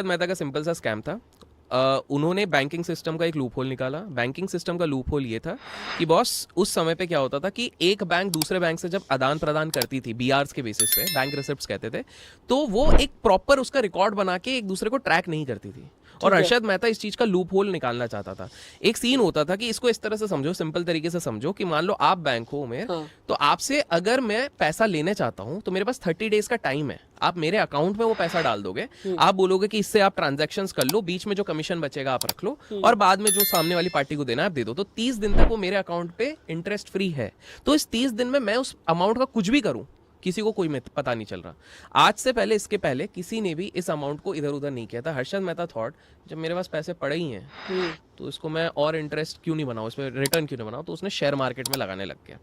मेहता का सिंपल सा स्कैम था। उन्होंने बैंकिंग सिस्टम का एक लूप होल निकाला। बैंकिंग सिस्टम का लूप होल ये था कि बॉस उस समय पे क्या होता था कि एक बैंक दूसरे बैंक से जब आदान प्रदान करती थी बीआरस के बेसिस पे, बैंक रिसिप्ट्स कहते थे, तो वो एक प्रॉपर उसका रिकॉर्ड बना के एक दूसरे को ट्रैक नहीं करती थी। और ठीक है। अरशद मेहता इस चीज का लूप होल निकालना चाहता था। एक सीन होता था कि इसको इस तरह से समझो, सिंपल तरीके से समझो कि मान लो आप बैंक हो उमेर, हाँ। तो आपसे अगर मैं पैसा लेने चाहता हूं तो मेरे पास 30 डेज का टाइम है। आप मेरे अकाउंट में वो पैसा डाल दोगे, आप बोलोगे कि इससे आप ट्रांजैक्शंस कर लो, बीच में जो कमीशन बचेगा आप रख लो, और बाद में जो सामने वाली पार्टी को देना है आप दे दो। तो 30 दिन तक वो मेरे अकाउंट पे इंटरेस्ट फ्री है। तो इस 30 दिन में मैं उस अमाउंट का कुछ भी करूं, किसी को कोई पता नहीं चल रहा। आज से पहले, इसके पहले किसी ने भी इस अमाउंट को इधर उधर नहीं किया था। हर्षद मेहता थॉट, जब मेरे पास पैसे पड़े ही हैं तो इसको मैं और इंटरेस्ट क्यों नहीं बनाऊं, इसमें रिटर्न क्यों नहीं बनाऊं, तो उसने शेयर मार्केट में लगाने लग गया।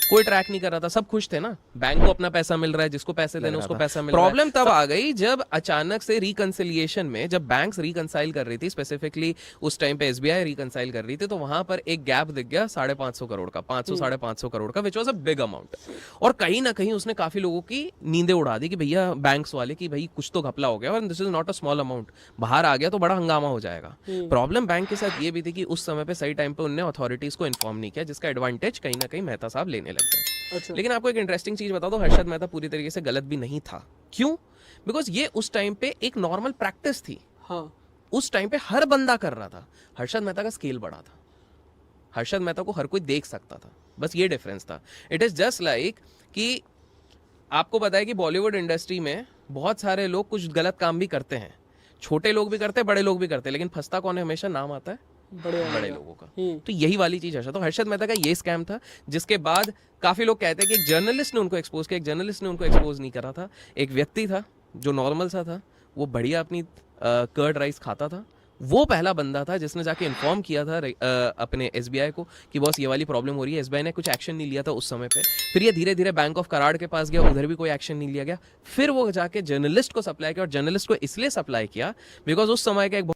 कोई ट्रैक नहीं कर रहा था, सब खुश थे ना, बैंक को अपना पैसा मिल रहा है, जिसको पैसे देने उसको पैसा मिल रहा है। प्रॉब्लम तब आ गई जब अचानक से रिकंसिलिएशन में, जब बैंक्स रिकंसाइल कर रही थी, स्पेसिफिकली उस टाइम पे एसबीआई रिकंसाइल कर रही थी, तो वहां पर एक गैप दिख गया 550 करोड़ का, 500-550 करोड़ का, which was a big amount. और कहीं ना कहीं उसने काफी लोगों की नींदें उड़ा दी कि भैया बैंक्स वाले की भाई कुछ तो घपला हो गया, और this is not a small amount, बाहर आ गया तो बड़ा हंगामा हो जाएगा। प्रॉब्लम बैंक के साथ ये भी थी कि उस समय पे सही टाइम पे उन्होंने अथॉरिटीज को इन्फॉर्म नहीं किया, जिसका एडवांटेज कहीं ना कहीं मेहता साहब लेने लग गए। अच्छा। लेकिन आपको एक इंटरेस्टिंग चीज बता दो, हर्षद मेहता पूरी तरीके से गलत भी नहीं था। क्यों? बिकॉज ये उस टाइम पे एक नॉर्मल प्रैक्टिस थी। हाँ। उस टाइम पे हर बंदा कर रहा था। हर्षद मेहता का स्केल बड़ा था, हर्षद मेहता को हर कोई देख सकता था, बस ये डिफरेंस था। इट इज जस्ट लाइक कि आपको पता है कि बॉलीवुड इंडस्ट्री में बहुत सारे लोग कुछ गलत काम भी करते हैं, छोटे लोग भी करते हैं, बड़े लोग भी करते हैं, लेकिन फंसता कौन है? हमेशा नाम आता है बड़े लोगों का। तो यही वाली चीज है। तो हर्षद मेहता का ये स्कैम था, जिसके बाद काफी लोग कहते हैं कि एक जर्नलिस्ट ने उनको एक्सपोज किया। एक जर्नलिस्ट ने उनको एक्सपोज नहीं करा था, एक व्यक्ति था जो नॉर्मल सा था, वो बढ़िया अपनी कर्ड राइस खाता था, वो पहला बंदा था जिसने जाके इन्फॉर्म किया था अपने एसबीआई को कि बॉस ये वाली प्रॉब्लम हो रही है। एसबीआई ने कुछ एक्शन नहीं लिया था उस समय पे। फिर ये धीरे धीरे बैंक ऑफ कराड़ के पास गया, उधर भी कोई एक्शन नहीं लिया गया। फिर वो जाके जर्नलिस्ट को सप्लाई किया, और जर्नलिस्ट को इसलिए सप्लाई किया बिकॉज उस समय का एक